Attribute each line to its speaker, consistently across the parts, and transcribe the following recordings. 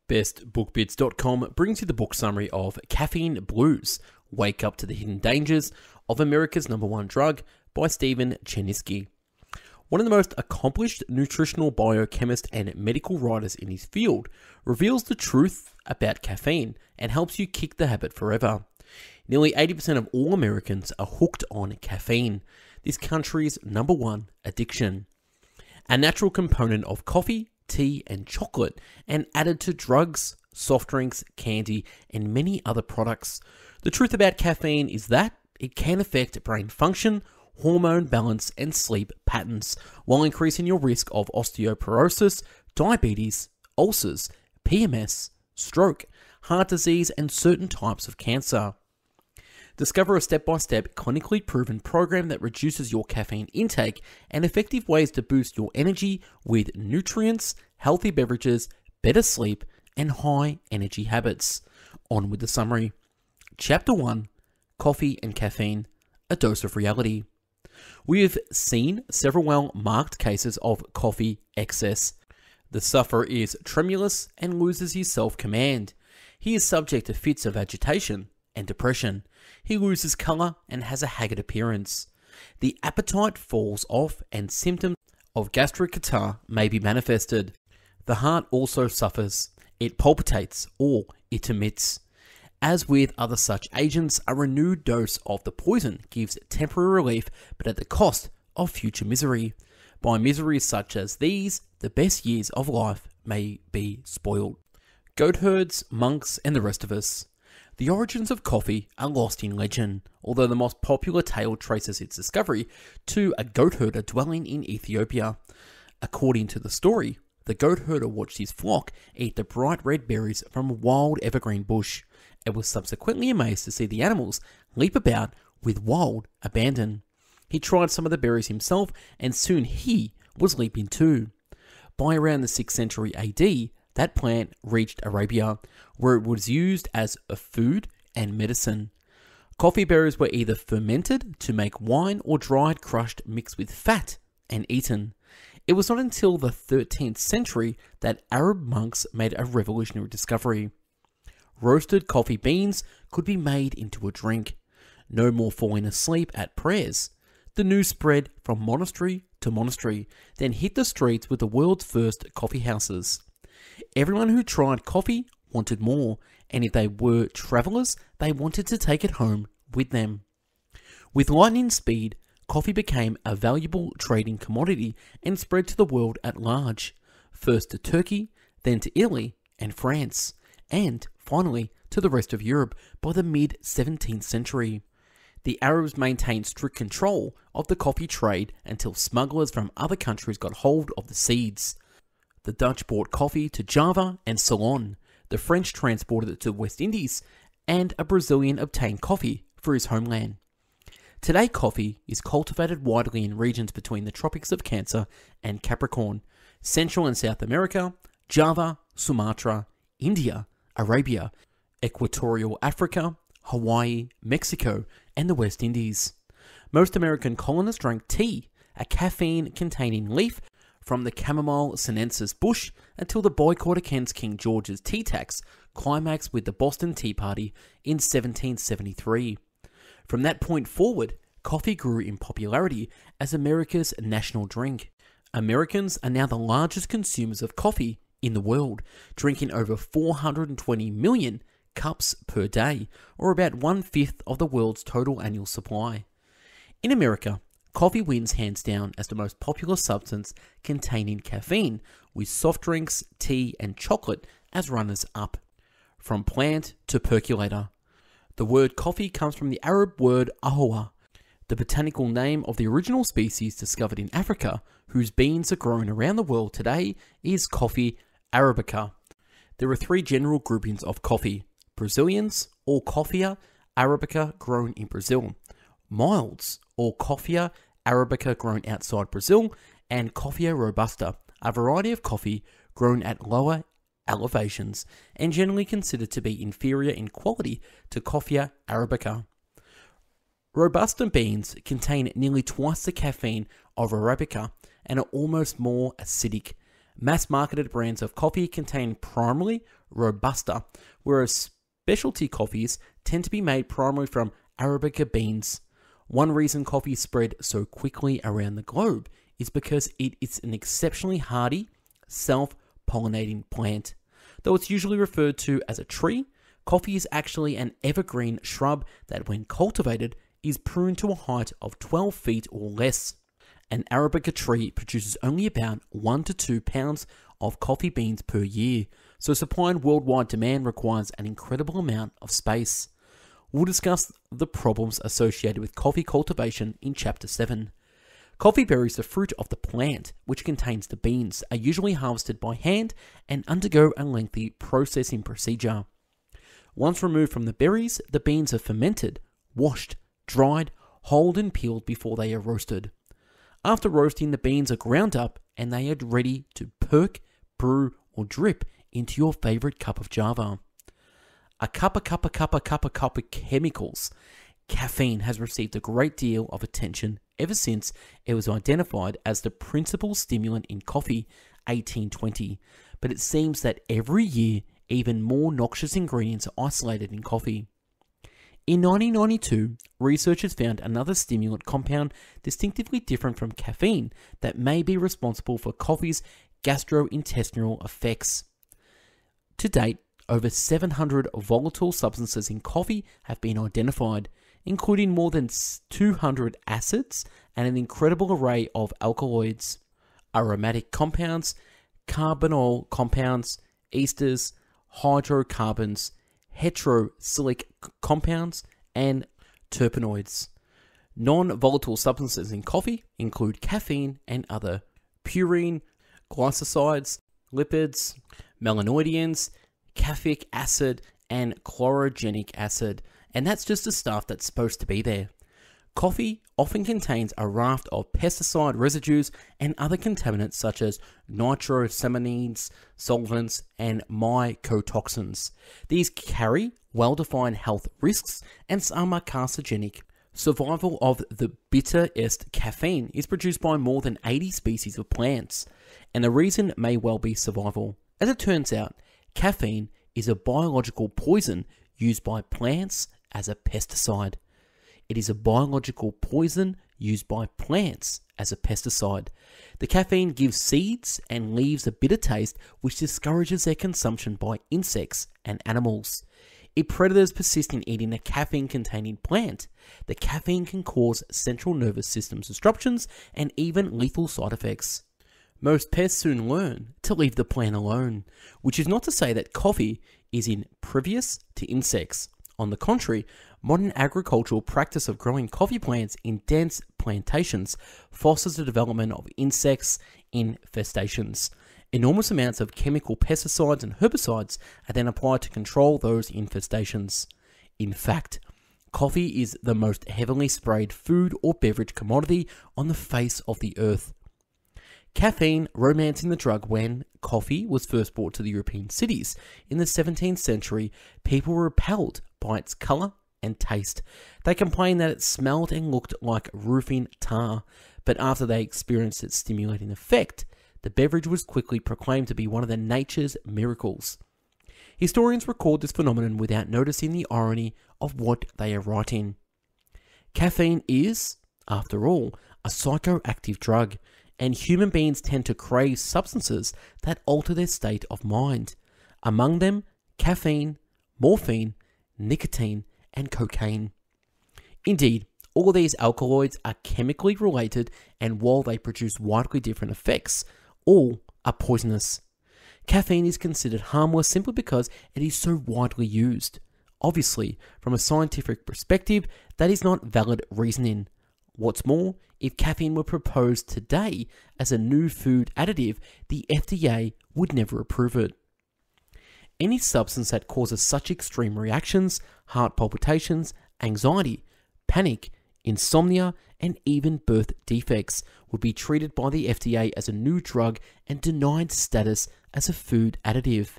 Speaker 1: bestbookbits.com brings you the book summary of Caffeine Blues, Wake Up to the Hidden Dangers of America's #1 Drug by Stephen Cherniske. One of the most accomplished nutritional biochemists and medical writers in his field, reveals the truth about caffeine and helps you kick the habit forever. Nearly 80% of all Americans are hooked on caffeine, this country's #1 addiction. A natural component of coffee, tea, and chocolate, and added to drugs, soft drinks, candy, and many other products. The truth about caffeine is that it can affect brain function, hormone balance, and sleep patterns, while increasing your risk of osteoporosis, diabetes, ulcers, PMS, stroke, heart disease, and certain types of cancer. Discover a step-by-step, clinically proven program that reduces your caffeine intake and effective ways to boost your energy with nutrients, healthy beverages, better sleep, and high energy habits. On with the summary. Chapter 1, Coffee and Caffeine, a Dose of Reality. We have seen several well-marked cases of coffee excess. The sufferer is tremulous and loses his self-command. He is subject to fits of agitation and depression. He loses colour and has a haggard appearance. The appetite falls off and symptoms of gastric catarrh may be manifested. The heart also suffers. It palpitates or it emits. As with other such agents, a renewed dose of the poison gives temporary relief, but at the cost of future misery. By miseries such as these, the best years of life may be spoiled. Goat herds, monks, and the rest of us. The origins of coffee are lost in legend, although the most popular tale traces its discovery to a goat herder dwelling in Ethiopia. According to the story, the goat herder watched his flock eat the bright red berries from a wild evergreen bush, and was subsequently amazed to see the animals leap about with wild abandon. He tried some of the berries himself, and soon he was leaping too. By around the 6th century AD, that plant reached Arabia, where it was used as a food and medicine. Coffee berries were either fermented to make wine or dried, crushed, mixed with fat, and eaten. It was not until the 13th century that Arab monks made a revolutionary discovery. Roasted coffee beans could be made into a drink. No more falling asleep at prayers. The news spread from monastery to monastery, then hit the streets with the world's first coffee houses. Everyone who tried coffee wanted more, and if they were travelers, they wanted to take it home with them. With lightning speed, coffee became a valuable trading commodity and spread to the world at large, first to Turkey, then to Italy and France, and finally to the rest of Europe by the mid-17th century. The Arabs maintained strict control of the coffee trade until smugglers from other countries got hold of the seeds. The Dutch brought coffee to Java and Ceylon, the French transported it to the West Indies, and a Brazilian obtained coffee for his homeland. Today, coffee is cultivated widely in regions between the tropics of Cancer and Capricorn, Central and South America, Java, Sumatra, India, Arabia, Equatorial Africa, Hawaii, Mexico, and the West Indies. Most American colonists drank tea, a caffeine-containing leaf from the chamomile sinensis bush, until the boycott against King George's tea tax climaxed with the Boston Tea Party in 1773. From that point forward, coffee grew in popularity as America's national drink. Americans are now the largest consumers of coffee in the world, drinking over 420 million cups per day, or about 1/5 of the world's total annual supply. In America, coffee wins hands down as the most popular substance containing caffeine, with soft drinks, tea, and chocolate as runners-up. From plant to percolator. The word coffee comes from the Arab word ahoa, the botanical name of the original species discovered in Africa, whose beans are grown around the world today, is coffee arabica. There are 3 general groupings of coffee: Brazilians, or Coffea arabica grown in Brazil; milds, or Coffea arabica grown outside Brazil; and Coffea robusta, a variety of coffee grown at lower elevations and generally considered to be inferior in quality to Coffea arabica. Robusta beans contain nearly twice the caffeine of arabica and are almost more acidic. Mass-marketed brands of coffee contain primarily Robusta, whereas specialty coffees tend to be made primarily from Arabica beans. One reason coffee spread so quickly around the globe is because it is an exceptionally hardy, self-pollinating plant. Though it's usually referred to as a tree, coffee is actually an evergreen shrub that, when cultivated, is pruned to a height of 12 feet or less. An Arabica tree produces only about 1 to 2 pounds of coffee beans per year, so supply and worldwide demand requires an incredible amount of space. We'll discuss the problems associated with coffee cultivation in Chapter 7. Coffee berries, the fruit of the plant, which contains the beans, are usually harvested by hand and undergo a lengthy processing procedure. Once removed from the berries, the beans are fermented, washed, dried, hulled and peeled before they are roasted. After roasting, the beans are ground up and they are ready to perk, brew or drip into your favorite cup of java. A cup of chemicals. Caffeine has received a great deal of attention ever since it was identified as the principal stimulant in coffee 1820, but it seems that every year even more noxious ingredients are isolated in coffee. In 1992, researchers found another stimulant compound distinctively different from caffeine that may be responsible for coffee's gastrointestinal effects. To date, over 700 volatile substances in coffee have been identified, including more than 200 acids and an incredible array of alkaloids, aromatic compounds, carbonyl compounds, esters, hydrocarbons, heterocyclic compounds, and terpenoids. Non-volatile substances in coffee include caffeine and other purine, glycosides, lipids, melanoidins, caffeic acid, and chlorogenic acid, and that's just the stuff that's supposed to be there. Coffee often contains a raft of pesticide residues and other contaminants such as nitrosamines, solvents, and mycotoxins. These carry well-defined health risks and some are carcinogenic. Survival of the bitterest caffeine is produced by more than 80 species of plants, and the reason may well be survival. As it turns out, caffeine is a biological poison used by plants as a pesticide. It is a biological poison used by plants as a pesticide. The caffeine gives seeds and leaves a bitter taste which discourages their consumption by insects and animals. If predators persist in eating a caffeine-containing plant, the caffeine can cause central nervous system disruptions and even lethal side effects. Most pests soon learn to leave the plant alone, which is not to say that coffee is impervious to insects. On the contrary, modern agricultural practice of growing coffee plants in dense plantations fosters the development of insects infestations. Enormous amounts of chemical pesticides and herbicides are then applied to control those infestations. In fact, coffee is the most heavily sprayed food or beverage commodity on the face of the earth. Caffeine romancing the drug. When coffee was first brought to the European cities in the 17th century, people were repelled by its colour and taste. They complained that it smelled and looked like roofing tar, but after they experienced its stimulating effect, the beverage was quickly proclaimed to be one of the nature's miracles. Historians record this phenomenon without noticing the irony of what they are writing. Caffeine is, after all, a psychoactive drug, and human beings tend to crave substances that alter their state of mind. Among them, caffeine, morphine, nicotine, and cocaine. Indeed, all of these alkaloids are chemically related, and while they produce widely different effects, all are poisonous. Caffeine is considered harmless simply because it is so widely used. Obviously, from a scientific perspective, that is not valid reasoning. What's more, if caffeine were proposed today as a new food additive, the FDA would never approve it. Any substance that causes such extreme reactions, heart palpitations, anxiety, panic, insomnia, and even birth defects would be treated by the FDA as a new drug and denied status as a food additive.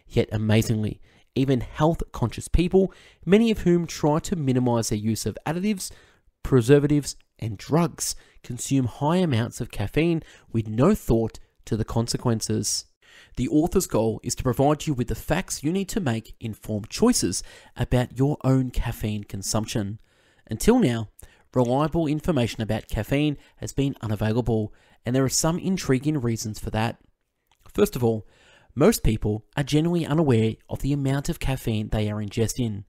Speaker 1: Yet amazingly, even health-conscious people, many of whom try to minimize their use of additives, preservatives, and drugs, consume high amounts of caffeine with no thought to the consequences. The author's goal is to provide you with the facts you need to make informed choices about your own caffeine consumption. Until now, reliable information about caffeine has been unavailable, and there are some intriguing reasons for that. First of all, most people are generally unaware of the amount of caffeine they are ingesting.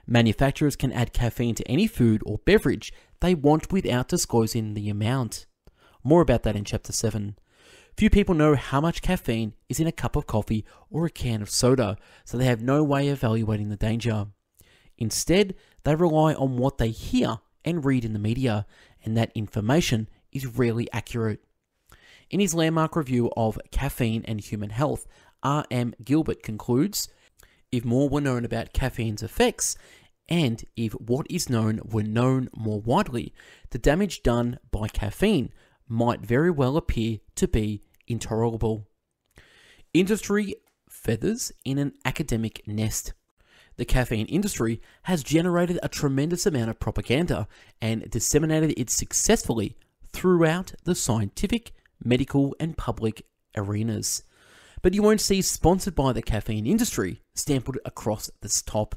Speaker 1: Manufacturers can add caffeine to any food or beverage they want without disclosing the amount. More about that in Chapter 7. Few people know how much caffeine is in a cup of coffee or a can of soda, so they have no way of evaluating the danger. Instead, they rely on what they hear and read in the media, and that information is rarely accurate. In his landmark review of Caffeine and Human Health, R.M. Gilbert concludes, if more were known about caffeine's effects, and if what is known were known more widely, the damage done by caffeine might very well appear to be intolerable. Industry feathers in an academic nest. The caffeine industry has generated a tremendous amount of propaganda and disseminated it successfully throughout the scientific, medical, and public arenas. But you won't see sponsored by the caffeine industry stamped across the top.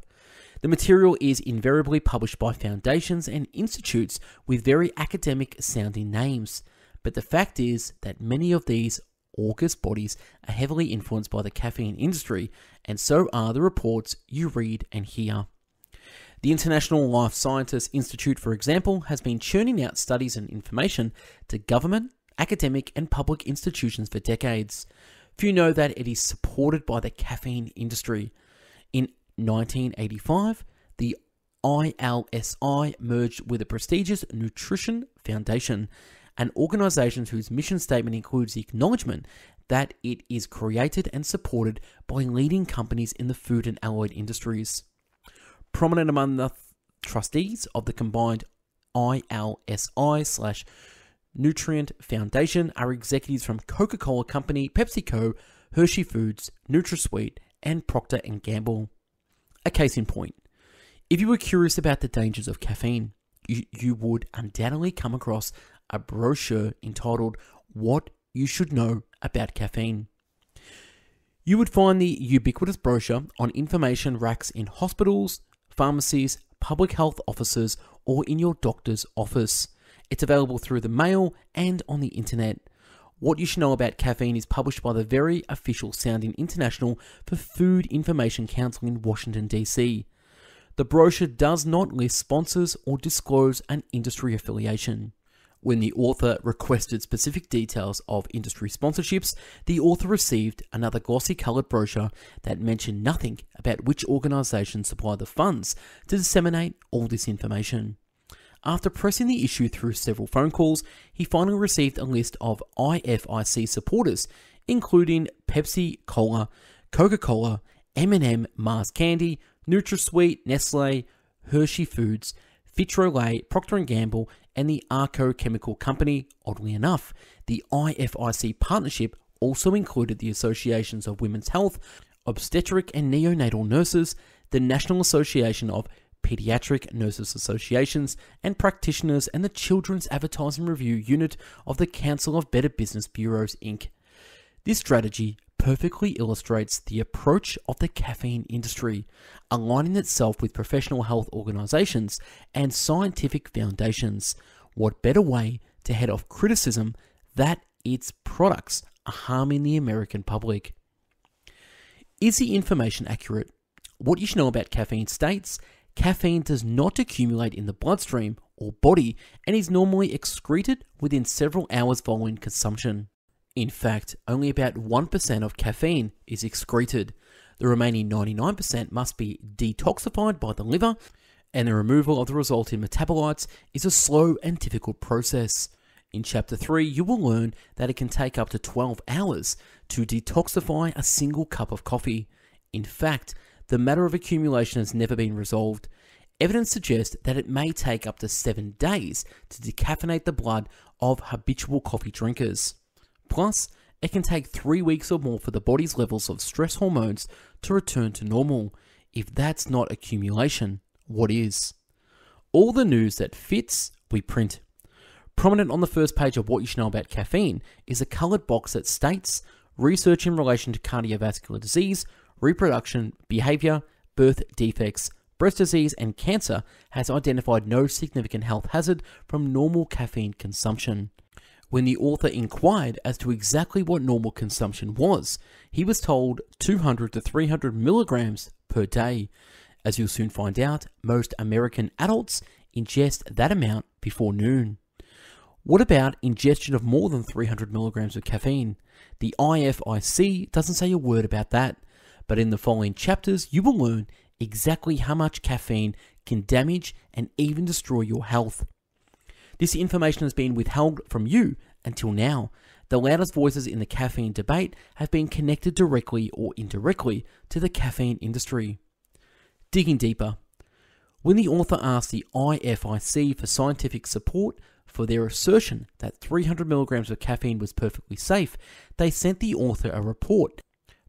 Speaker 1: The material is invariably published by foundations and institutes with very academic sounding names. But the fact is that many of these august bodies are heavily influenced by the caffeine industry, and so are the reports you read and hear. The International Life Sciences Institute, for example, has been churning out studies and information to government, academic, and public institutions for decades. Few know that it is supported by the caffeine industry. In 1985, the ILSI merged with the prestigious Nutrition Foundation, an organization whose mission statement includes the acknowledgement that it is created and supported by leading companies in the food and allied industries. Prominent among the trustees of the combined ILSI/Nutrient Foundation are executives from Coca-Cola Company, PepsiCo, Hershey Foods, NutraSweet, and Procter & Gamble. A case in point, if you were curious about the dangers of caffeine, you would undoubtedly come across a brochure entitled What You Should Know About Caffeine. You would find the ubiquitous brochure on information racks in hospitals, pharmacies, public health offices, or in your doctor's office. It's available through the mail and on the internet. What You Should Know About Caffeine is published by the very official sounding International for Food Information Council in Washington, D.C. The brochure does not list sponsors or disclose an industry affiliation. When the author requested specific details of industry sponsorships, the author received another glossy coloured brochure that mentioned nothing about which organisations supply the funds to disseminate all this information. After pressing the issue through several phone calls, he finally received a list of IFIC supporters, including Pepsi Cola, Coca-Cola, M&M Mars Candy, NutraSweet, Nestle, Hershey Foods, Frito-Lay, Procter & Gamble, and the Arco Chemical Company. Oddly enough, the IFIC partnership also included the Associations of Women's Health, Obstetric and Neonatal Nurses, the National Association of Pediatric Nurses Associations and Practitioners, and the Children's Advertising Review Unit of the Council of Better Business Bureaus, Inc. This strategy perfectly illustrates the approach of the caffeine industry, aligning itself with professional health organizations and scientific foundations. What better way to head off criticism that its products are harming the American public? Is the information accurate? What You Should Know About Caffeine states, caffeine does not accumulate in the bloodstream or body and is normally excreted within several hours following consumption. In fact, only about 1% of caffeine is excreted. The remaining 99% must be detoxified by the liver, and the removal of the resulting metabolites is a slow and difficult process. In Chapter 3, you will learn that it can take up to 12 hours to detoxify a single cup of coffee. In fact, the matter of accumulation has never been resolved. Evidence suggests that it may take up to 7 days to decaffeinate the blood of habitual coffee drinkers. Plus, it can take 3 weeks or more for the body's levels of stress hormones to return to normal. If that's not accumulation, what is? All the news that fits, we print. Prominent on the first page of What You Should Know About Caffeine is a coloured box that states research in relation to cardiovascular disease, reproduction, behaviour, birth defects, breast disease and cancer has identified no significant health hazard from normal caffeine consumption. When the author inquired as to exactly what normal consumption was, he was told 200 to 300 milligrams per day. As you'll soon find out, most American adults ingest that amount before noon. What about ingestion of more than 300 milligrams of caffeine? The IFIC doesn't say a word about that, but in the following chapters you will learn exactly how much caffeine can damage and even destroy your health. This information has been withheld from you until now. The loudest voices in the caffeine debate have been connected directly or indirectly to the caffeine industry. Digging deeper. When the author asked the IFIC for scientific support for their assertion that 300 milligrams of caffeine was perfectly safe, they sent the author a report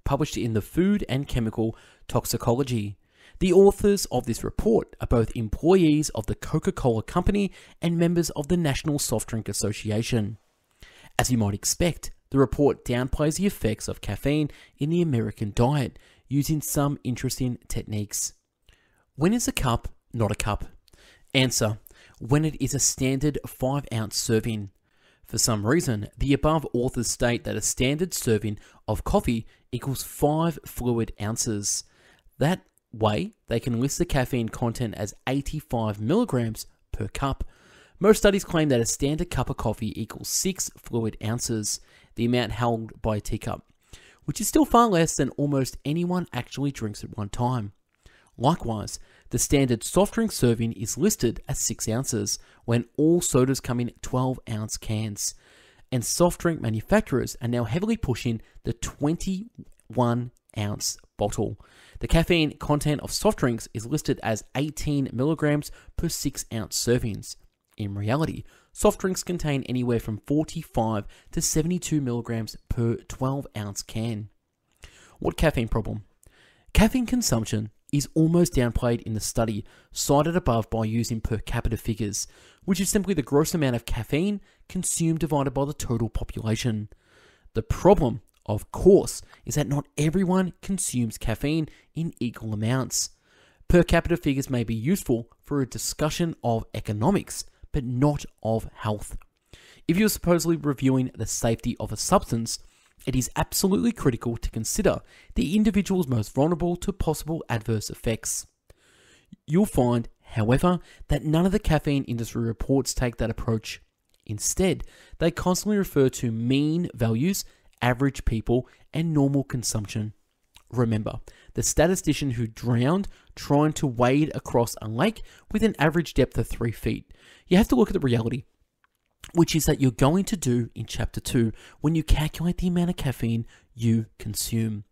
Speaker 1: published in the Food and Chemical Toxicology. The authors of this report are both employees of the Coca-Cola Company and members of the National Soft Drink Association. As you might expect, the report downplays the effects of caffeine in the American diet using some interesting techniques. When is a cup not a cup? Answer: when it is a standard 5-ounce serving. For some reason, the above authors state that a standard serving of coffee equals 5 fluid ounces. That way, they can list the caffeine content as 85 milligrams per cup. Most studies claim that a standard cup of coffee equals 6 fluid ounces, the amount held by a teacup, which is still far less than almost anyone actually drinks at one time. Likewise, the standard soft drink serving is listed as 6 ounces when all sodas come in 12-ounce cans. And soft drink manufacturers are now heavily pushing the 21-ounce bottle. The caffeine content of soft drinks is listed as 18 milligrams per 6-ounce servings. In reality, soft drinks contain anywhere from 45 to 72 milligrams per 12-ounce can. What caffeine problem? Caffeine consumption is almost downplayed in the study cited above by using per capita figures, which is simply the gross amount of caffeine consumed divided by the total population. The problem, of course, is that not everyone consumes caffeine in equal amounts. Per capita figures may be useful for a discussion of economics, but not of health. If you're supposedly reviewing the safety of a substance, it is absolutely critical to consider the individuals most vulnerable to possible adverse effects. You'll find, however, that none of the caffeine industry reports take that approach. Instead, they constantly refer to mean values, average people, and normal consumption. Remember, the statistician who drowned trying to wade across a lake with an average depth of 3 feet. You have to look at the reality, which is that you're going to do in Chapter 2 when you calculate the amount of caffeine you consume.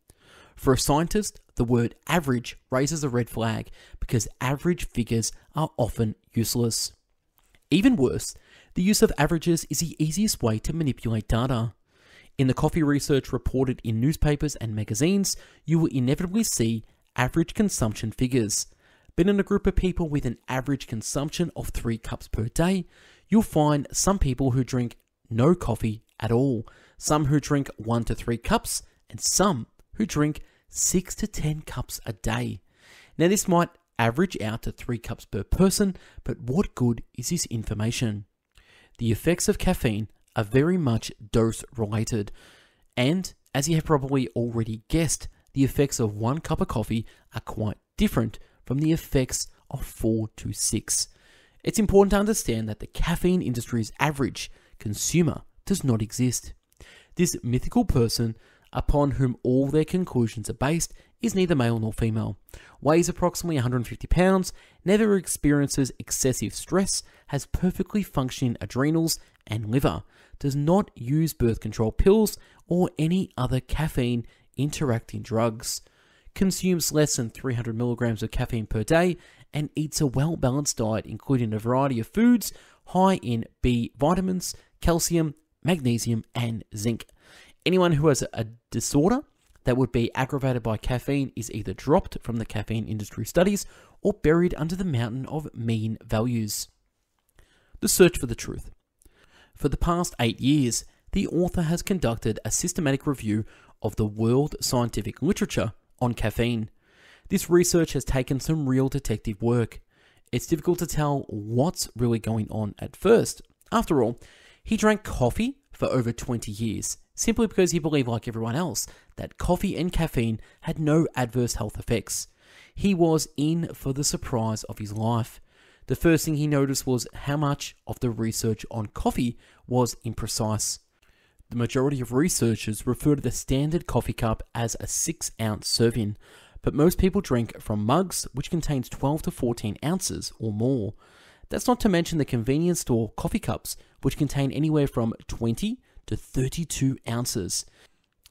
Speaker 1: For a scientist, the word average raises a red flag because average figures are often useless. Even worse, the use of averages is the easiest way to manipulate data. In the coffee research reported in newspapers and magazines, you will inevitably see average consumption figures. But in a group of people with an average consumption of 3 cups per day, you'll find some people who drink no coffee at all, some who drink 1 to 3 cups, and some who drink 6 to 10 cups a day. Now this might average out to 3 cups per person, but what good is this information? The effects of caffeine are very much dose related, and as you have probably already guessed, the effects of 1 cup of coffee are quite different from the effects of 4 to 6. It's important to understand that the caffeine industry's average consumer does not exist. This mythical person, upon whom all their conclusions are based, is neither male nor female, weighs approximately 150 pounds, never experiences excessive stress, has perfectly functioning adrenals and liver, does not use birth control pills or any other caffeine interacting drugs, consumes less than 300 milligrams of caffeine per day, and eats a well-balanced diet including a variety of foods high in B vitamins, calcium, magnesium, and zinc. Anyone who has a disorder that would be aggravated by caffeine is either dropped from the caffeine industry studies or buried under the mountain of mean values. The search for the truth. For the past 8 years, the author has conducted a systematic review of the world scientific literature on caffeine. This research has taken some real detective work. It's difficult to tell what's really going on at first. After all, he drank coffee for over 20 years, simply because he believed, like everyone else, that coffee and caffeine had no adverse health effects. He was in for the surprise of his life. The first thing he noticed was how much of the research on coffee was imprecise. The majority of researchers refer to the standard coffee cup as a 6-ounce serving, but most people drink from mugs which contains 12 to 14 ounces or more. That's not to mention the convenience store coffee cups, which contain anywhere from 20 to 32 ounces.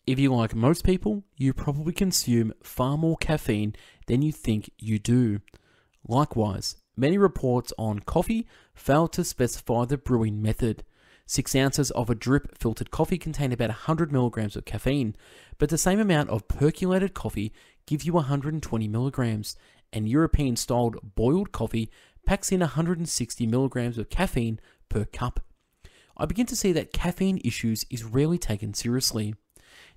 Speaker 1: If you're like most people, you probably consume far more caffeine than you think you do. Likewise, many reports on coffee fail to specify the brewing method. 6 ounces of a drip filtered coffee contain about 100 milligrams of caffeine, but the same amount of percolated coffee gives you 120 milligrams, and European-styled boiled coffee packs in 160 milligrams of caffeine per cup. I begin to see that caffeine issues is rarely taken seriously.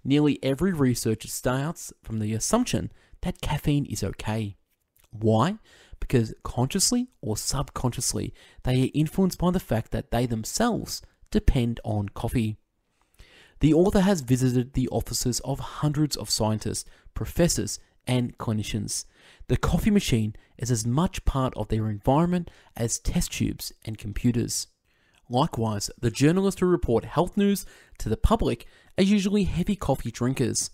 Speaker 1: Nearly every researcher starts from the assumption that caffeine is okay. Why? Because consciously or subconsciously, they are influenced by the fact that they themselves depend on coffee. The author has visited the offices of hundreds of scientists, professors, and clinicians. The coffee machine is as much part of their environment as test tubes and computers. Likewise, the journalists who report health news to the public are usually heavy coffee drinkers.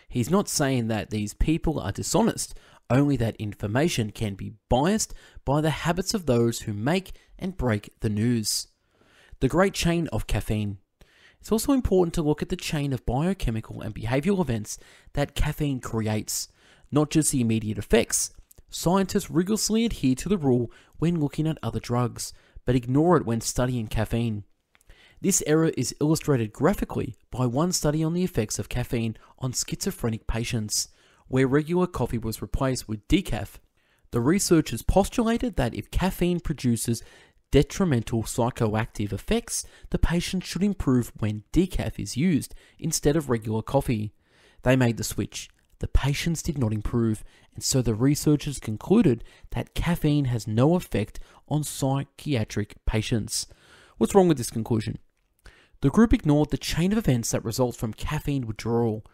Speaker 1: He's not saying that these people are dishonest, only that information can be biased by the habits of those who make and break the news. The great chain of caffeine. It's also important to look at the chain of biochemical and behavioral events that caffeine creates, not just the immediate effects. Scientists rigorously adhere to the rule when looking at other drugs, but ignore it when studying caffeine. This error is illustrated graphically by one study on the effects of caffeine on schizophrenic patients, where regular coffee was replaced with decaf. The researchers postulated that if caffeine produces detrimental psychoactive effects, the patient should improve when decaf is used instead of regular coffee. They made the switch. The patients did not improve, and so the researchers concluded that caffeine has no effect on psychiatric patients. What's wrong with this conclusion? The group ignored the chain of events that results from caffeine withdrawal.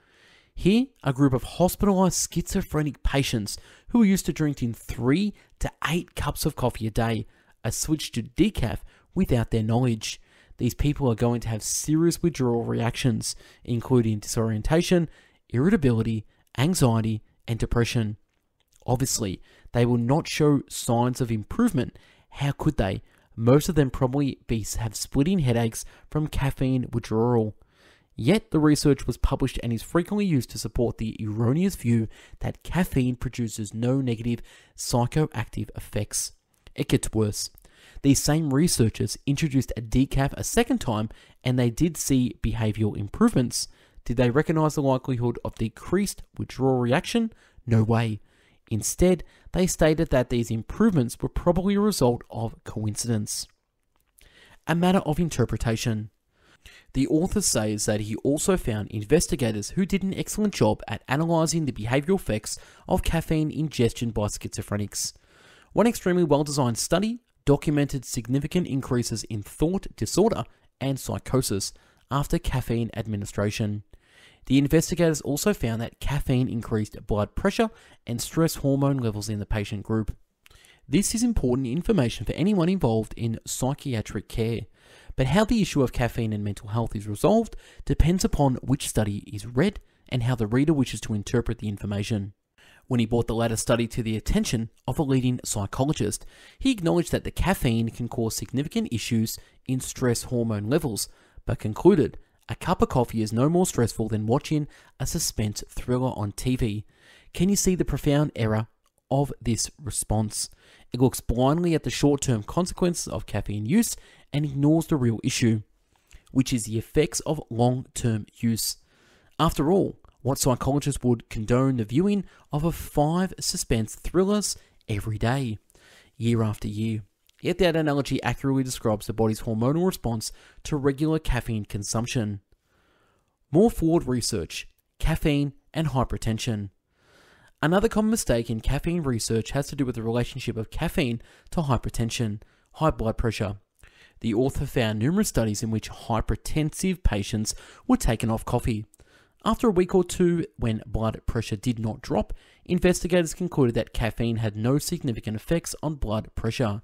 Speaker 1: Here, a group of hospitalized schizophrenic patients who were used to drinking 3 to 8 cups of coffee a day are switched to decaf without their knowledge. These people are going to have serious withdrawal reactions, including disorientation, irritability, anxiety, and depression. Obviously, they will not show signs of improvement. How could they? Most of them probably have splitting headaches from caffeine withdrawal. Yet the research was published and is frequently used to support the erroneous view that caffeine produces no negative psychoactive effects. It gets worse. These same researchers introduced a decaf a second time and they did see behavioral improvements. Did they recognize the likelihood of decreased withdrawal reaction? No way. Instead, they stated that these improvements were probably a result of coincidence. A matter of interpretation. The author says that he also found investigators who did an excellent job at analyzing the behavioral effects of caffeine ingestion by schizophrenics. One extremely well-designed study documented significant increases in thought disorder and psychosis after caffeine administration. The investigators also found that caffeine increased blood pressure and stress hormone levels in the patient group. This is important information for anyone involved in psychiatric care, but how the issue of caffeine and mental health is resolved depends upon which study is read and how the reader wishes to interpret the information. When he brought the latter study to the attention of a leading psychologist, he acknowledged that the caffeine can cause significant issues in stress hormone levels, but concluded a cup of coffee is no more stressful than watching a suspense thriller on TV. Can you see the profound error of this response? It looks blindly at the short-term consequences of caffeine use and ignores the real issue, which is the effects of long-term use. After all, what psychologist would condone the viewing of 5 suspense thrillers every day, year after year? yet that analogy accurately describes the body's hormonal response to regular caffeine consumption. More flawed research: caffeine and hypertension. Another common mistake in caffeine research has to do with the relationship of caffeine to hypertension, high blood pressure. The author found numerous studies in which hypertensive patients were taken off coffee. After a week or two, when blood pressure did not drop, investigators concluded that caffeine had no significant effects on blood pressure.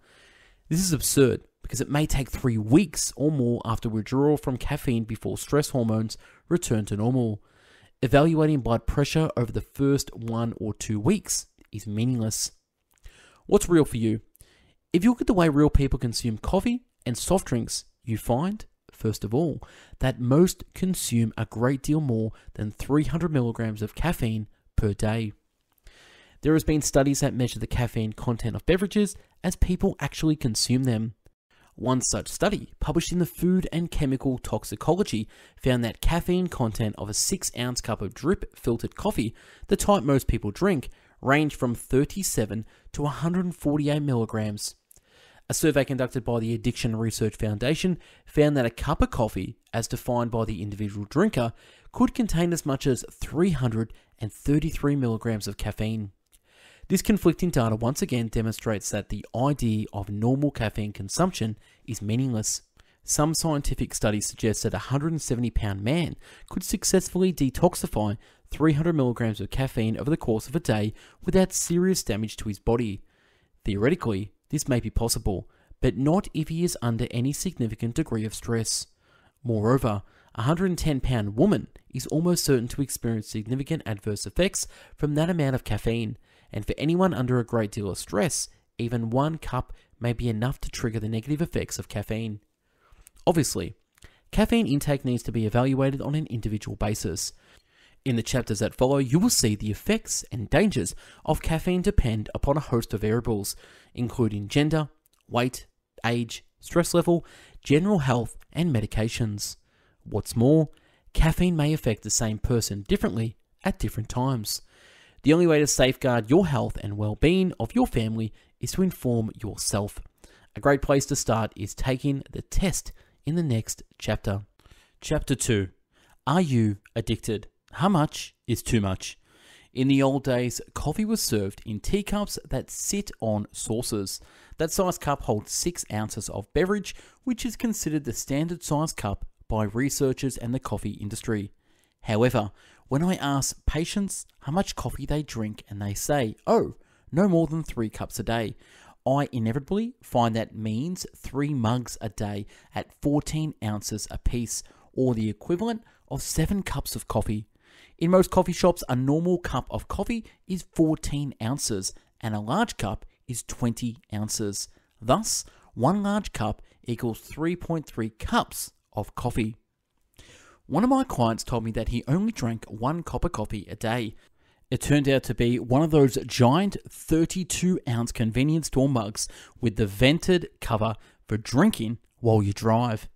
Speaker 1: This is absurd because it may take 3 weeks or more after withdrawal from caffeine before stress hormones return to normal. Evaluating blood pressure over the first 1 or 2 weeks is meaningless. What's real for you? If you look at the way real people consume coffee and soft drinks, you find, first of all, that most consume a great deal more than 300 milligrams of caffeine per day. There has been studies that measure the caffeine content of beverages as people actually consume them. One such study, published in the Food and Chemical Toxicology, found that caffeine content of a 6-ounce cup of drip filtered coffee, the type most people drink, ranged from 37 to 148 milligrams. A survey conducted by the Addiction Research Foundation found that a cup of coffee, as defined by the individual drinker, could contain as much as 333 milligrams of caffeine. This conflicting data once again demonstrates that the idea of normal caffeine consumption is meaningless. Some scientific studies suggest that a 170-pound man could successfully detoxify 300 milligrams of caffeine over the course of a day without serious damage to his body. Theoretically, this may be possible, but not if he is under any significant degree of stress. Moreover, a 110-pound woman is almost certain to experience significant adverse effects from that amount of caffeine, and for anyone under a great deal of stress, even 1 cup may be enough to trigger the negative effects of caffeine. Obviously, caffeine intake needs to be evaluated on an individual basis. In the chapters that follow, you will see the effects and dangers of caffeine depend upon a host of variables, including gender, weight, age, stress level, general health, and medications. What's more, caffeine may affect the same person differently at different times. The only way to safeguard your health and well-being of your family is to inform yourself. A great place to start is taking the test in the next chapter. Chapter 2. Are you addicted? How much is too much? In the old days, coffee was served in teacups that sit on saucers. That size cup holds 6 ounces of beverage, which is considered the standard size cup by researchers and the coffee industry. However, when I ask patients how much coffee they drink and they say, oh, no more than 3 cups a day, I inevitably find that means 3 mugs a day at 14 ounces apiece, or the equivalent of 7 cups of coffee. In most coffee shops, a normal cup of coffee is 14 ounces and a large cup is 20 ounces. Thus, 1 large cup equals 3.3 cups of coffee. One of my clients told me that he only drank 1 cup of coffee a day. It turned out to be one of those giant 32-ounce convenience store mugs with the vented cover for drinking while you drive.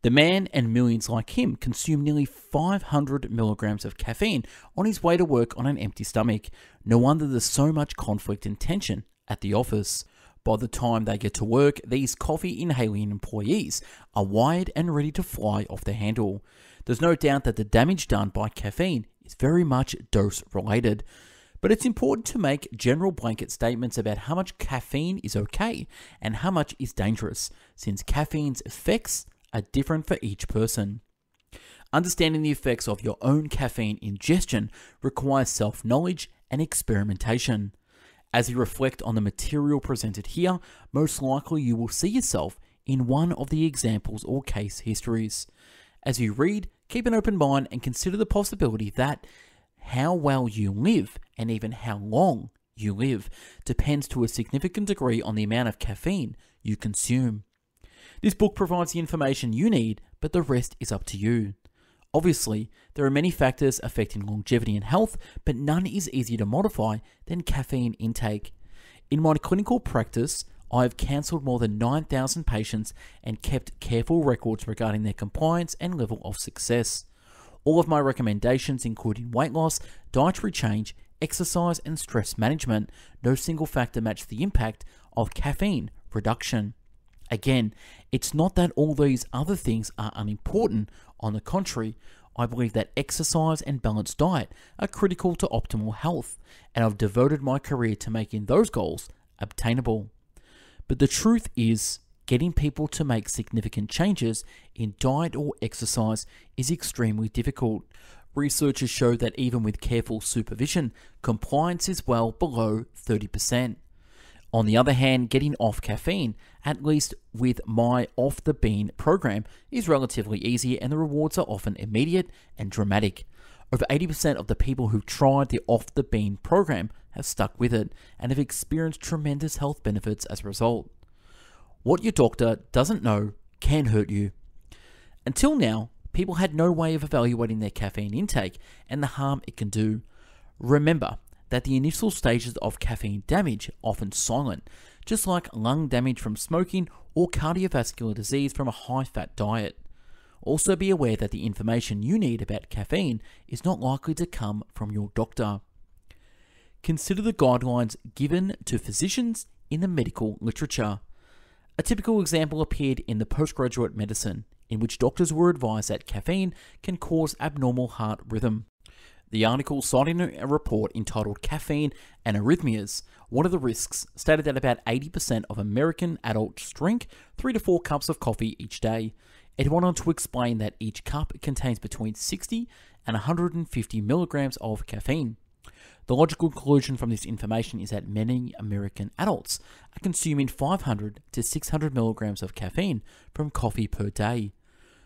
Speaker 1: The man and millions like him consume nearly 500 milligrams of caffeine on his way to work on an empty stomach. No wonder there's so much conflict and tension at the office. By the time they get to work, these coffee inhaling employees are wired and ready to fly off the handle. There's no doubt that the damage done by caffeine is very much dose related. But it's important to make general blanket statements about how much caffeine is okay and how much is dangerous, since caffeine's effects are different for each person. Understanding the effects of your own caffeine ingestion requires self-knowledge and experimentation. As you reflect on the material presented here, most likely you will see yourself in one of the examples or case histories. As you read, keep an open mind and consider the possibility that how well you live and even how long you live depends to a significant degree on the amount of caffeine you consume. This book provides the information you need, but the rest is up to you. Obviously, there are many factors affecting longevity and health, but none is easier to modify than caffeine intake. In my clinical practice, I have cancelled more than 9,000 patients and kept careful records regarding their compliance and level of success. All of my recommendations, including weight loss, dietary change, exercise, and stress management, no single factor matched the impact of caffeine
Speaker 2: reduction. Again, it's not that all these other things are unimportant. On the contrary, I believe that exercise and balanced diet are critical to optimal health, and I've devoted my career to making those goals obtainable. But the truth is, getting people to make significant changes in diet or exercise is extremely difficult. Researchers show that even with careful supervision, compliance is well below 30%. On the other hand, getting off caffeine, at least with my Off the Bean program, is relatively easy and the rewards are often immediate and dramatic. Over 80% of the people who tried the Off the Bean program have stuck with it and have experienced tremendous health benefits as a result. What your doctor doesn't know can hurt you. Until now, people had no way of evaluating their caffeine intake and the harm it can do. Remember that the initial stages of caffeine damage are often silent, just like lung damage from smoking or cardiovascular disease from a high-fat diet. Also be aware that the information you need about caffeine is not likely to come from your doctor. Consider the guidelines given to physicians in the medical literature. A typical example appeared in the Postgraduate Medicine, in which doctors were advised that caffeine can cause abnormal heart rhythm. The article, citing a report entitled Caffeine and Arrhythmias, What are the Risks?, stated that about 80% of American adults drink 3 to 4 cups of coffee each day. It went on to explain that each cup contains between 60 and 150 milligrams of caffeine. The logical conclusion from this information is that many American adults are consuming 500 to 600 milligrams of caffeine from coffee per day.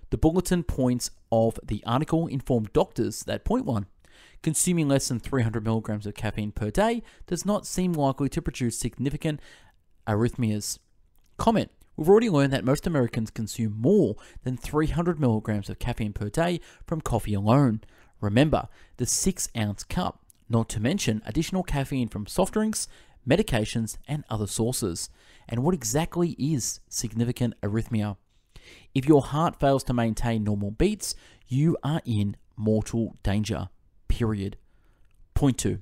Speaker 2: The bulletin points of the article informed doctors that point 1, consuming less than 300 milligrams of caffeine per day does not seem likely to produce significant arrhythmias. Comment: we've already learned that most Americans consume more than 300 milligrams of caffeine per day from coffee alone. Remember the 6-ounce cup, not to mention additional caffeine from soft drinks, medications, and other sources. And what exactly is significant arrhythmia? If your heart fails to maintain normal beats, you are in mortal danger. Period. Point 2.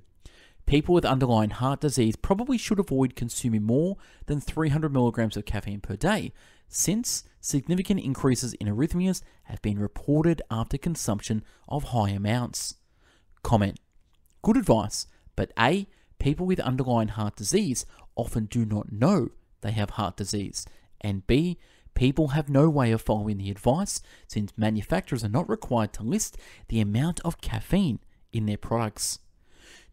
Speaker 2: People with underlying heart disease probably should avoid consuming more than 300 milligrams of caffeine per day, since significant increases in arrhythmias have been reported after consumption of high amounts. Comment: good advice, but A, people with underlying heart disease often do not know they have heart disease, and B, people have no way of following the advice since manufacturers are not required to list the amount of caffeine in their products.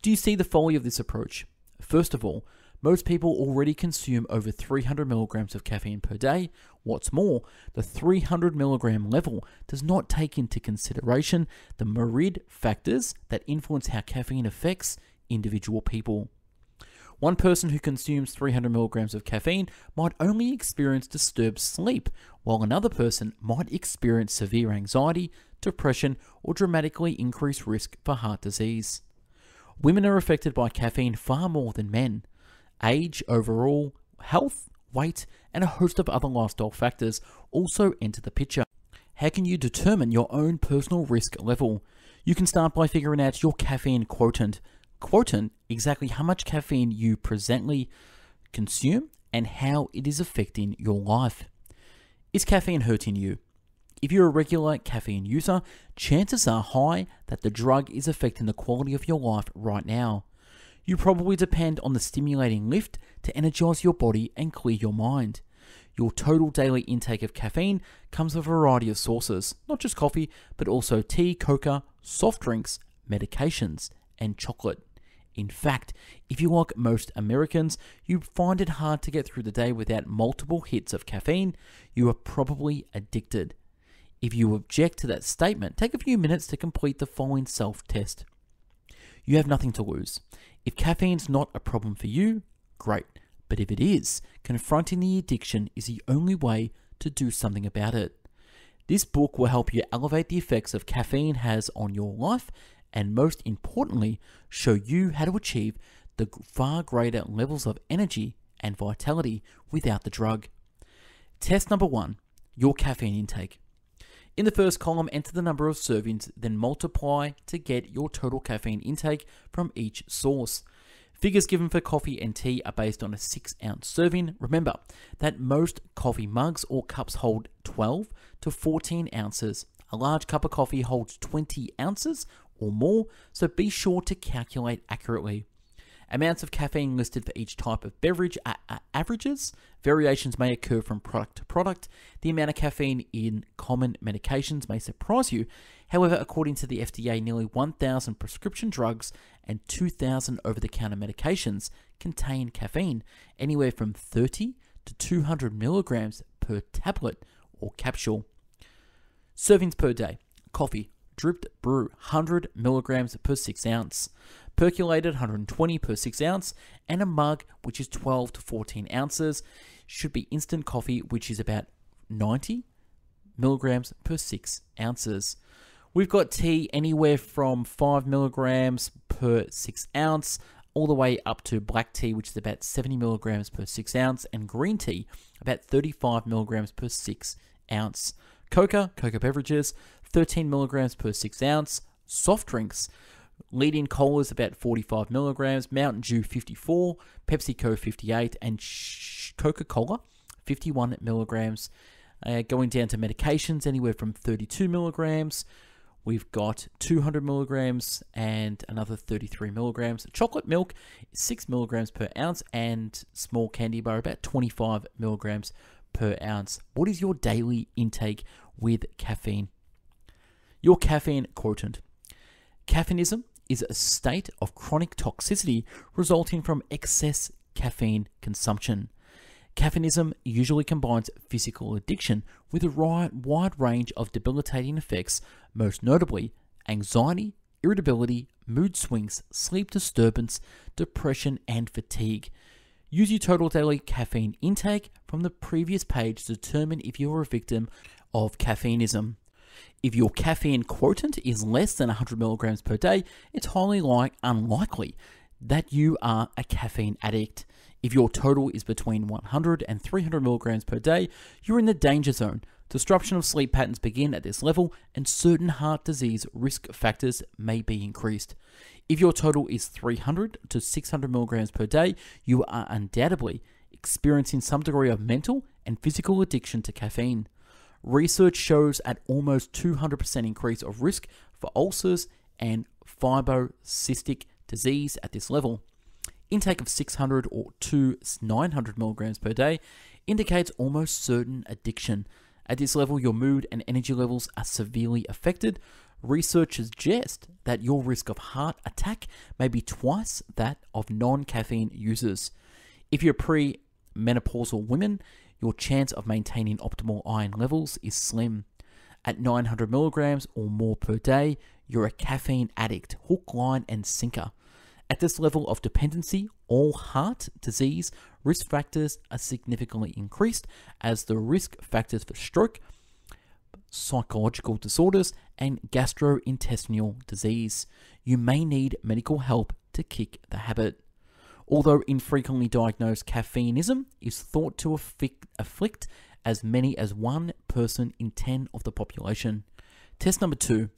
Speaker 2: Do you see the folly of this approach? First of all, most people already consume over 300 milligrams of caffeine per day. What's more, the 300 milligram level does not take into consideration the myriad factors that influence how caffeine affects individual people. One person who consumes 300 milligrams of caffeine might only experience disturbed sleep, while another person might experience severe anxiety, depression, or dramatically increased risk for heart disease. Women are affected by caffeine far more than men. Age, overall health, weight, and a host of other lifestyle factors also enter the picture. How can you determine your own personal risk level? You can start by figuring out your caffeine quotient. Quotient, exactly how much caffeine you presently consume and how it is affecting your life. Is caffeine hurting you? If you're a regular caffeine user, chances are high that the drug is affecting the quality of your life right now. You probably depend on the stimulating lift to energize your body and clear your mind. Your total daily intake of caffeine comes from a variety of sources, not just coffee, but also tea, cocoa, soft drinks, medications, and chocolate. In fact, if you like most Americans, you find it hard to get through the day without multiple hits of caffeine, you are probably addicted. If you object to that statement, take a few minutes to complete the following self-test. You have nothing to lose. If caffeine's not a problem for you, great. But if it is, confronting the addiction is the only way to do something about it. This book will help you elevate the effects of caffeine has on your life and most importantly, show you how to achieve the far greater levels of energy and vitality without the drug. Test number 1, your caffeine intake. In the first column, enter the number of servings, then multiply to get your total caffeine intake from each source. Figures given for coffee and tea are based on a 6-ounce serving. Remember that most coffee mugs or cups hold 12 to 14 ounces. A large cup of coffee holds 20 ounces or more, so be sure to calculate accurately. Amounts of caffeine listed for each type of beverage are averages. Variations may occur from product to product. The amount of caffeine in common medications may surprise you. However, according to the FDA, nearly 1,000 prescription drugs and 2,000 over-the-counter medications contain caffeine, anywhere from 30 to 200 milligrams per tablet or capsule. Servings per day. Coffee, dripped brew, 100 milligrams per 6 ounce. Percolated, 120 per 6 ounce. And a mug, which is 12 to 14 ounces, should be instant coffee, which is about 90 milligrams per 6 ounces. We've got tea anywhere from 5 milligrams per 6 ounce, all the way up to black tea, which is about 70 milligrams per 6 ounce, and green tea, about 35 milligrams per 6 ounce. Coca beverages, 13 milligrams per 6 ounce. Soft drinks, leading colas about 45 milligrams, Mountain Dew 54, PepsiCo 58, and Coca-Cola 51 milligrams. Going down to medications, anywhere from 32 milligrams. We've got 200 milligrams and another 33 milligrams. Chocolate milk, 6 milligrams per ounce, and small candy bar, about 25 milligrams per ounce. What is your daily intake with caffeine? Your caffeine quotient. Caffeineism is a state of chronic toxicity resulting from excess caffeine consumption. Caffeineism usually combines physical addiction with a wide range of debilitating effects, most notably anxiety, irritability, mood swings, sleep disturbance, depression, and fatigue. Use your total daily caffeine intake from the previous page to determine if you are a victim of caffeineism. If your caffeine quotient is less than 100 milligrams per day, it's highly unlikely that you are a caffeine addict. If your total is between 100 and 300 milligrams per day, you're in the danger zone. Disruption of sleep patterns begin at this level, and certain heart disease risk factors may be increased. If your total is 300 to 600 milligrams per day, you are undoubtedly experiencing some degree of mental and physical addiction to caffeine. Research shows an almost 200% increase of risk for ulcers and fibrocystic disease at this level. Intake of 600 or to 900 milligrams per day indicates almost certain addiction. At this level, your mood and energy levels are severely affected. Research suggests that your risk of heart attack may be twice that of non-caffeine users. If you're pre-menopausal women, your chance of maintaining optimal iron levels is slim. At 900 milligrams or more per day, you're a caffeine addict, hook, line, and sinker. At this level of dependency, all heart disease risk factors are significantly increased, as the risk factors for stroke, psychological disorders, and gastrointestinal disease. You may need medical help to kick the habit. Although infrequently diagnosed, caffeineism is thought to afflict as many as 1 person in 10 of the population. Test number 2,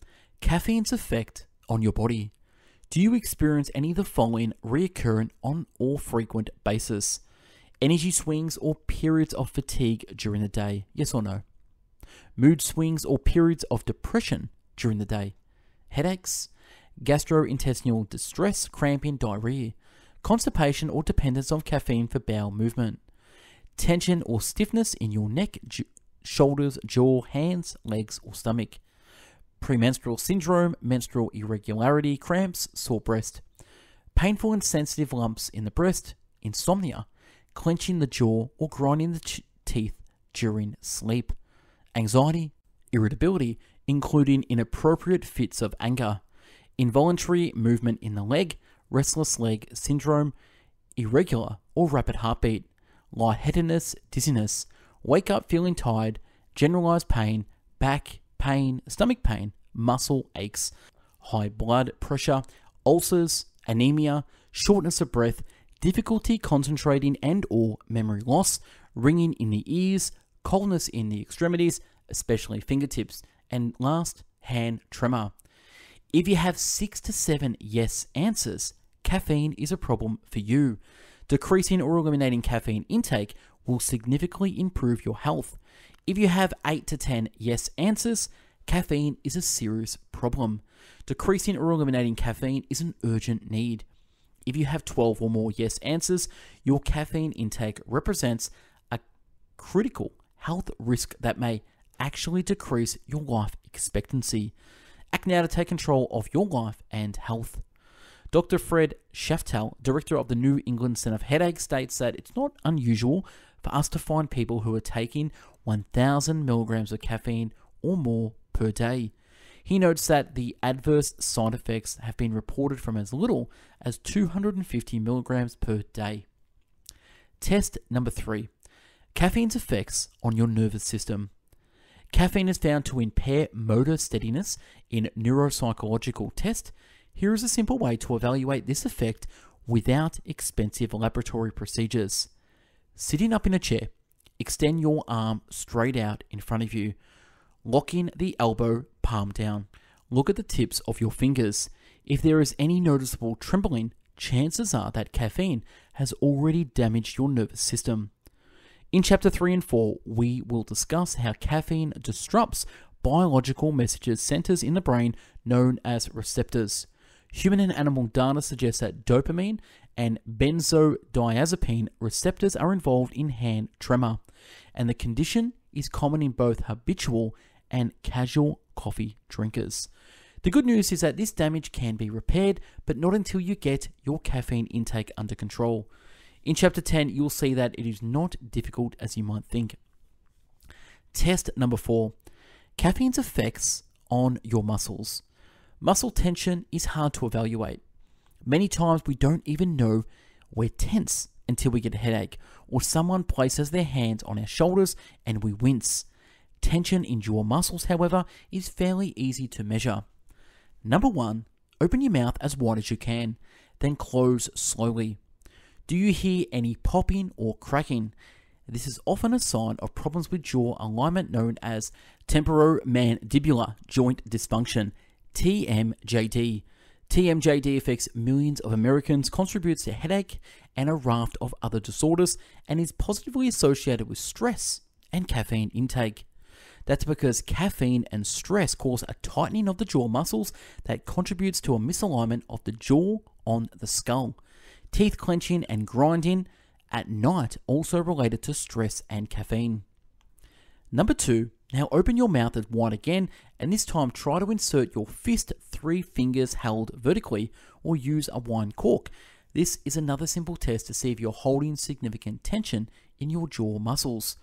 Speaker 2: caffeine's effect on your body. Do you experience any of the following recurrent on or frequent basis? Energy swings or periods of fatigue during the day, yes or no? Mood swings or periods of depression during the day? Headaches, gastrointestinal distress, cramping, diarrhea? Constipation or dependence on caffeine for bowel movement? Tension or stiffness in your neck, shoulders, jaw, hands, legs, or stomach? Premenstrual syndrome, menstrual irregularity, cramps, sore breast? Painful and sensitive lumps in the breast? Insomnia? Clenching the jaw or grinding the teeth during sleep? Anxiety? Irritability, including inappropriate fits of anger? Involuntary movement in the leg? Restless leg syndrome, irregular or rapid heartbeat, lightheadedness, dizziness, wake up feeling tired, generalized pain, back pain, stomach pain, muscle aches, high blood pressure, ulcers, anemia, shortness of breath, difficulty concentrating and or memory loss, ringing in the ears, coldness in the extremities, especially fingertips, and last, hand tremor. If you have 6 to 7 yes answers, caffeine is a problem for you. Decreasing or eliminating caffeine intake will significantly improve your health. If you have 8 to 10 yes answers, caffeine is a serious problem. Decreasing or eliminating caffeine is an urgent need. If you have 12 or more yes answers, your caffeine intake represents a critical health risk that may actually decrease your life expectancy. Act now to take control of your life and health. Dr. Fred Schaftel, director of the New England Center of Headache, states that it's not unusual for us to find people who are taking 1,000 milligrams of caffeine or more per day. He notes that the adverse side effects have been reported from as little as 250 milligrams per day. Test number 3. Caffeine's effects on your nervous system. Caffeine is found to impair motor steadiness in neuropsychological tests. Here is a simple way to evaluate this effect without expensive laboratory procedures. Sitting up in a chair, extend your arm straight out in front of you. Lock in the elbow palm down. Look at the tips of your fingers. If there is any noticeable trembling, chances are that caffeine has already damaged your nervous system. In Chapter 3 and 4, we will discuss how caffeine disrupts biological messages centers in the brain known as receptors. Human and animal data suggests that dopamine and benzodiazepine receptors are involved in hand tremor, and the condition is common in both habitual and casual coffee drinkers. The good news is that this damage can be repaired, but not until you get your caffeine intake under control. In Chapter 10, you'll see that it is not difficult as you might think. Test number 4. Caffeine's effects on your muscles. Muscle tension is hard to evaluate. Many times we don't even know we're tense until we get a headache, or someone places their hands on our shoulders and we wince. Tension in jaw muscles, however, is fairly easy to measure. Number 1, open your mouth as wide as you can, then close slowly. Do you hear any popping or cracking? This is often a sign of problems with jaw alignment known as temporomandibular joint dysfunction, TMJD. TMJD affects millions of Americans, contributes to headache and a raft of other disorders, and is positively associated with stress and caffeine intake. That's because caffeine and stress cause a tightening of the jaw muscles that contributes to a misalignment of the jaw on the skull. Teeth clenching and grinding at night also related to stress and caffeine. Number 2, now open your mouth as wide again, and this time try to insert your fist 3 fingers held vertically, or use a wine cork. This is another simple test to see if you're holding significant tension in your jaw muscles.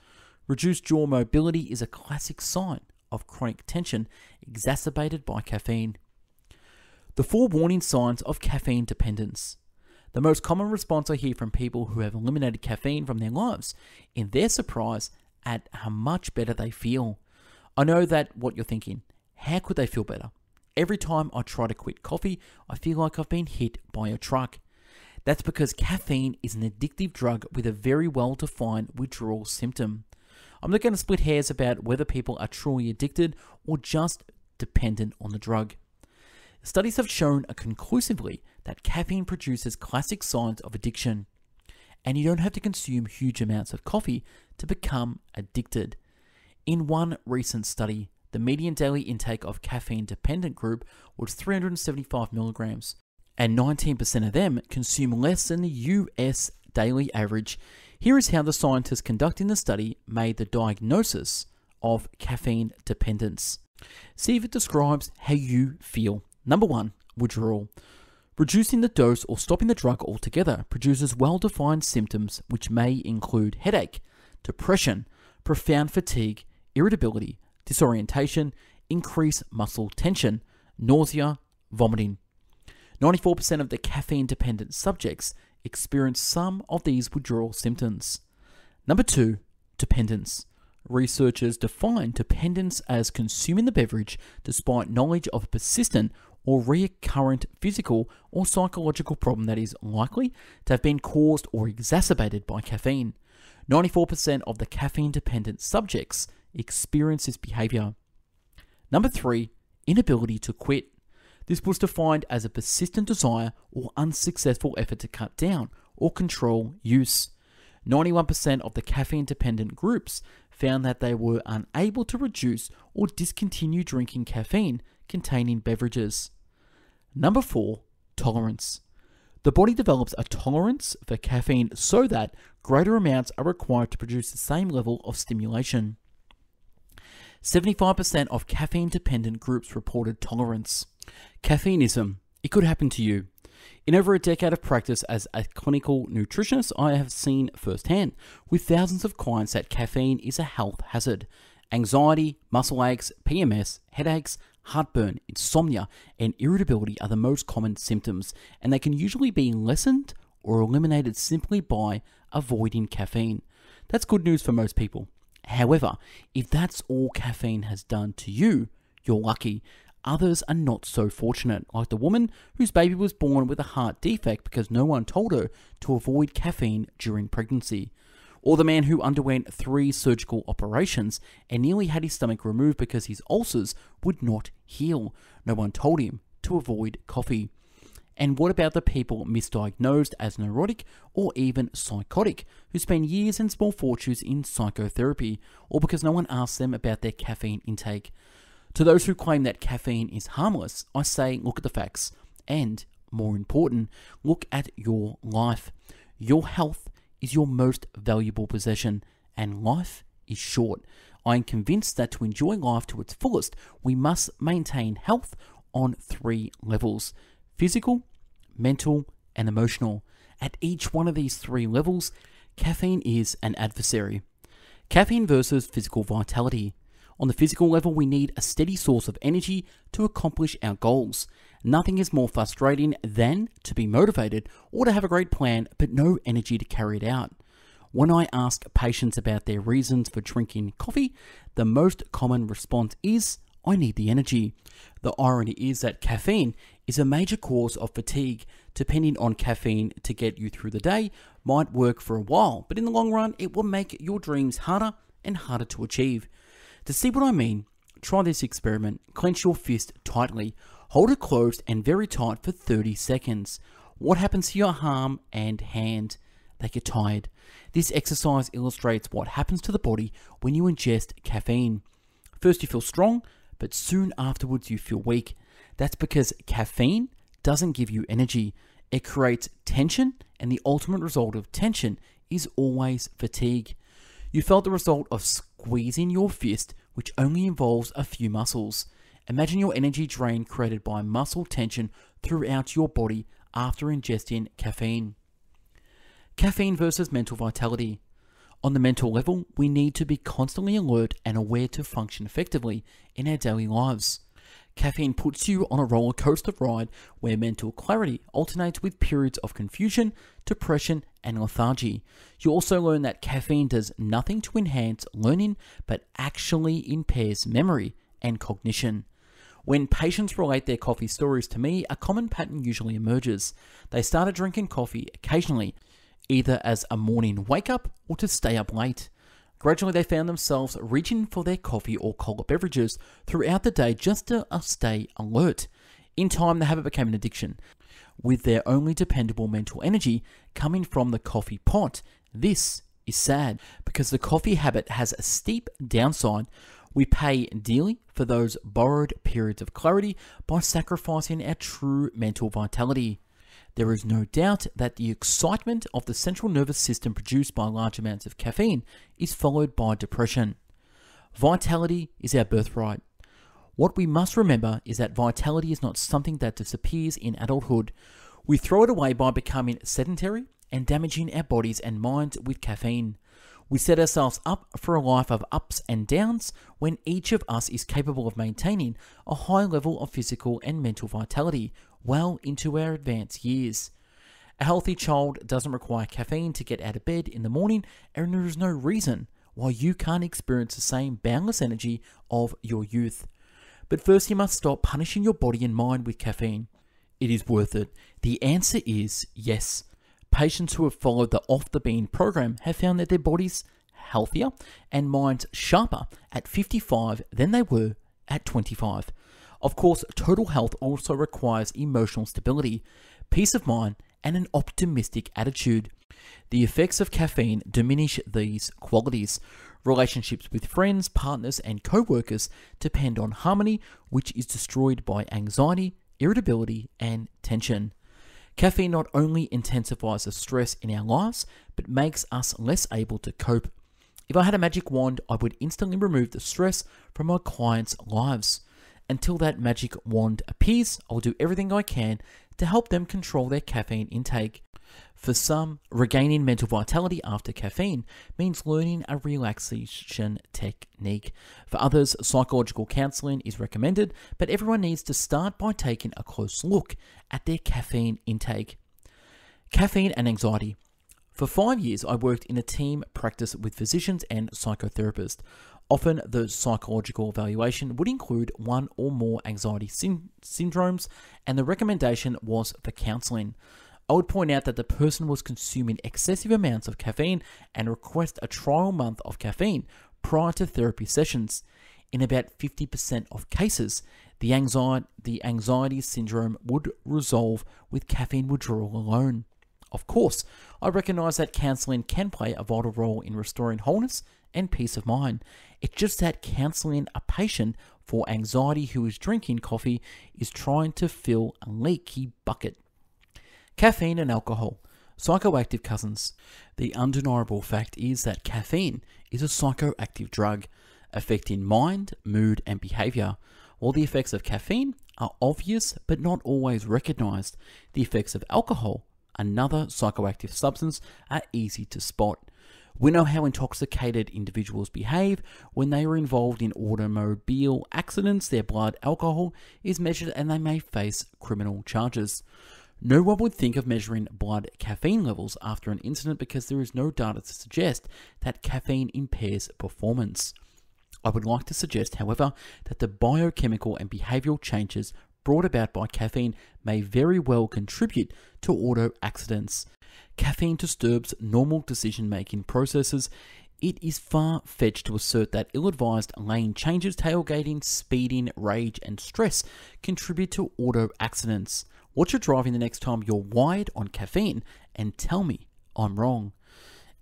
Speaker 2: Reduced jaw mobility is a classic sign of chronic tension exacerbated by caffeine. The 4 warning signs of caffeine dependence. The most common response I hear from people who have eliminated caffeine from their lives in their surprise at how much better they feel. I know that what you're thinking, how could they feel better? Every time I try to quit coffee, I feel like I've been hit by a truck. That's because caffeine is an addictive drug with a very well-defined withdrawal symptom. I'm not going to split hairs about whether people are truly addicted or just dependent on the drug. Studies have shown conclusively that caffeine produces classic signs of addiction, and you don't have to consume huge amounts of coffee to become addicted. In one recent study, the median daily intake of caffeine-dependent group was 375 milligrams, and 19% of them consume less than the US daily average. Here is how the scientists conducting the study made the diagnosis of caffeine dependence. See if it describes how you feel. Number 1, withdrawal. Reducing the dose or stopping the drug altogether produces well-defined symptoms which may include headache, depression, profound fatigue, irritability, disorientation, increased muscle tension, nausea, vomiting. 94% of the caffeine-dependent subjects experience some of these withdrawal symptoms. Number 2, dependence. Researchers define dependence as consuming the beverage despite knowledge of a persistent or recurrent physical or psychological problem that is likely to have been caused or exacerbated by caffeine. 94% of the caffeine-dependent subjects experience this behavior. Number 3, inability to quit. This was defined as a persistent desire or unsuccessful effort to cut down or control use. 91% of the caffeine-dependent groups found that they were unable to reduce or discontinue drinking caffeine-containing beverages. Number 4, tolerance. The body develops a tolerance for caffeine so that greater amounts are required to produce the same level of stimulation. 75% of caffeine-dependent groups reported tolerance. Caffeineism. It could happen to you. In over a decade of practice as a clinical nutritionist, I have seen firsthand with thousands of clients that caffeine is a health hazard. Anxiety, muscle aches, PMS, headaches, heartburn, insomnia, and irritability are the most common symptoms, and they can usually be lessened or eliminated simply by avoiding caffeine. That's good news for most people. However, if that's all caffeine has done to you, you're lucky. Others are not so fortunate, like the woman whose baby was born with a heart defect because no one told her to avoid caffeine during pregnancy. Or the man who underwent 3 surgical operations and nearly had his stomach removed because his ulcers would not heal. No one told him to avoid coffee. And what about the people misdiagnosed as neurotic or even psychotic, who spend years and small fortunes in psychotherapy, or because no one asked them about their caffeine intake? To those who claim that caffeine is harmless, I say look at the facts, and, more important, look at your life. Your health is your most valuable possession, and life is short. I am convinced that to enjoy life to its fullest, we must maintain health on 3 levels: physical, mental, and emotional. At each one of these 3 levels, caffeine is an adversary. Caffeine versus physical vitality. On the physical level, we need a steady source of energy to accomplish our goals. Nothing is more frustrating than to be motivated or to have a great plan but no energy to carry it out. When I ask patients about their reasons for drinking coffee, the most common response is, I need the energy. The irony is that caffeine is a major cause of fatigue. Depending on caffeine to get you through the day might work for a while, but in the long run, it will make your dreams harder and harder to achieve. To see what I mean, try this experiment. Clench your fist tightly, hold it closed and very tight for 30 seconds. What happens to your arm and hand? They get tired. This exercise illustrates what happens to the body when you ingest caffeine. First you feel strong, but soon afterwards you feel weak. That's because caffeine doesn't give you energy. It creates tension, and the ultimate result of tension is always fatigue. You felt the result of squeezing your fist, which only involves a few muscles. Imagine your energy drain created by muscle tension throughout your body after ingesting caffeine. Caffeine versus mental vitality. On the mental level, we need to be constantly alert and aware to function effectively in our daily lives. Caffeine puts you on a roller coaster ride where mental clarity alternates with periods of confusion, depression, and lethargy. You also learn that caffeine does nothing to enhance learning, but actually impairs memory and cognition. When patients relate their coffee stories to me, a common pattern usually emerges. They started drinking coffee occasionally, either as a morning wake-up or to stay up late. Gradually, they found themselves reaching for their coffee or cold beverages throughout the day just to stay alert. In time, the habit became an addiction, with their only dependable mental energy coming from the coffee pot. This is sad, because the coffee habit has a steep downside. We pay dearly for those borrowed periods of clarity by sacrificing our true mental vitality. There is no doubt that the excitement of the central nervous system produced by large amounts of caffeine is followed by depression. Vitality is our birthright. What we must remember is that vitality is not something that disappears in adulthood. We throw it away by becoming sedentary and damaging our bodies and minds with caffeine. We set ourselves up for a life of ups and downs when each of us is capable of maintaining a high level of physical and mental vitality well into our advanced years. A healthy child doesn't require caffeine to get out of bed in the morning, and there is no reason why you can't experience the same boundless energy of your youth. But first, you must stop punishing your body and mind with caffeine. It is worth it. The answer is yes. Patients who have followed the Off the Bean program have found that their bodies healthier and minds sharper at 55 than they were at 25. Of course, total health also requires emotional stability, peace of mind, and an optimistic attitude. The effects of caffeine diminish these qualities. Relationships with friends, partners, and co-workers depend on harmony, which is destroyed by anxiety, irritability, and tension. Caffeine not only intensifies the stress in our lives, but makes us less able to cope. If I had a magic wand, I would instantly remove the stress from my clients' lives. Until that magic wand appears, I'll do everything I can to help them control their caffeine intake. For some, regaining mental vitality after caffeine means learning a relaxation technique. For others, psychological counseling is recommended, but everyone needs to start by taking a close look at their caffeine intake. Caffeine and anxiety. For 5 years, I worked in a team practice with physicians and psychotherapists. Often, the psychological evaluation would include one or more anxiety syndromes, and the recommendation was for counseling. I would point out that the person was consuming excessive amounts of caffeine and request a trial month of caffeine prior to therapy sessions. In about 50% of cases, the anxiety syndrome would resolve with caffeine withdrawal alone. Of course, I recognize that counseling can play a vital role in restoring wholeness and peace of mind. It's just that counseling a patient for anxiety who is drinking coffee is trying to fill a leaky bucket. Caffeine and alcohol, psychoactive cousins. The undeniable fact is that caffeine is a psychoactive drug affecting mind, mood, and behavior. While the effects of caffeine are obvious but not always recognized, the effects of alcohol, another psychoactive substance, are easy to spot. We know how intoxicated individuals behave when they are involved in automobile accidents. Their blood alcohol is measured and they may face criminal charges. No one would think of measuring blood caffeine levels after an incident because there is no data to suggest that caffeine impairs performance. I would like to suggest, however, that the biochemical and behavioral changes brought about by caffeine may very well contribute to auto accidents. Caffeine disturbs normal decision-making processes. It is far-fetched to assert that ill-advised lane changes, tailgating, speeding, rage, and stress contribute to auto accidents. Watch your driving the next time you're wired on caffeine and tell me I'm wrong.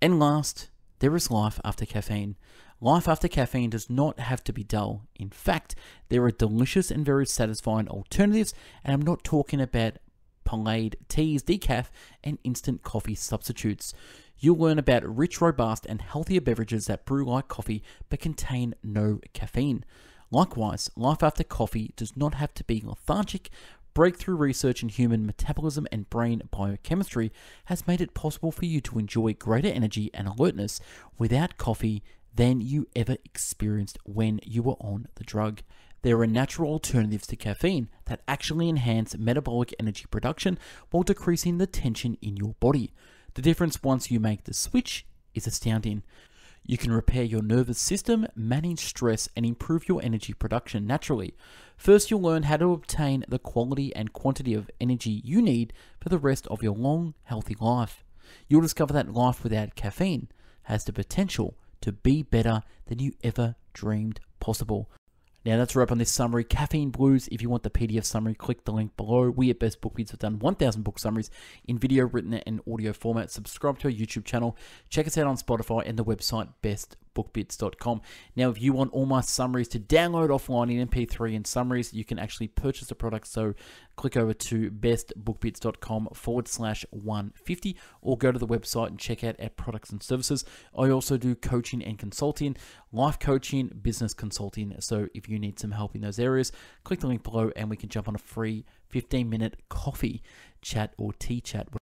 Speaker 2: And last, there is life after caffeine. Life after caffeine does not have to be dull. In fact, there are delicious and very satisfying alternatives, and I'm not talking about Palade teas, decaf, and instant coffee substitutes. You'll learn about rich, robust, and healthier beverages that brew like coffee but contain no caffeine. Likewise, life after coffee does not have to be lethargic. Breakthrough research in human metabolism and brain biochemistry has made it possible for you to enjoy greater energy and alertness without coffee than you ever experienced when you were on the drug. There are natural alternatives to caffeine that actually enhance metabolic energy production while decreasing the tension in your body. The difference once you make the switch is astounding. You can repair your nervous system, manage stress, and improve your energy production naturally. First, you'll learn how to obtain the quality and quantity of energy you need for the rest of your long, healthy life. You'll discover that life without caffeine has the potential to be better than you ever dreamed possible. Now that's a wrap on this summary, Caffeine Blues. If you want the PDF summary, click the link below. We at Best Book Bits have done 1,000 book summaries in video, written, and audio format. Subscribe to our YouTube channel. Check us out on Spotify and the website bestbookbits.com. Now, if you want all my summaries to download offline in MP3 and summaries, you can actually purchase the product. So click over to bestbookbits.com/150 or go to the website and check out our products and services. I also do coaching and consulting, life coaching, business consulting. So if you need some help in those areas, click the link below and we can jump on a free 15-minute coffee chat or tea chat.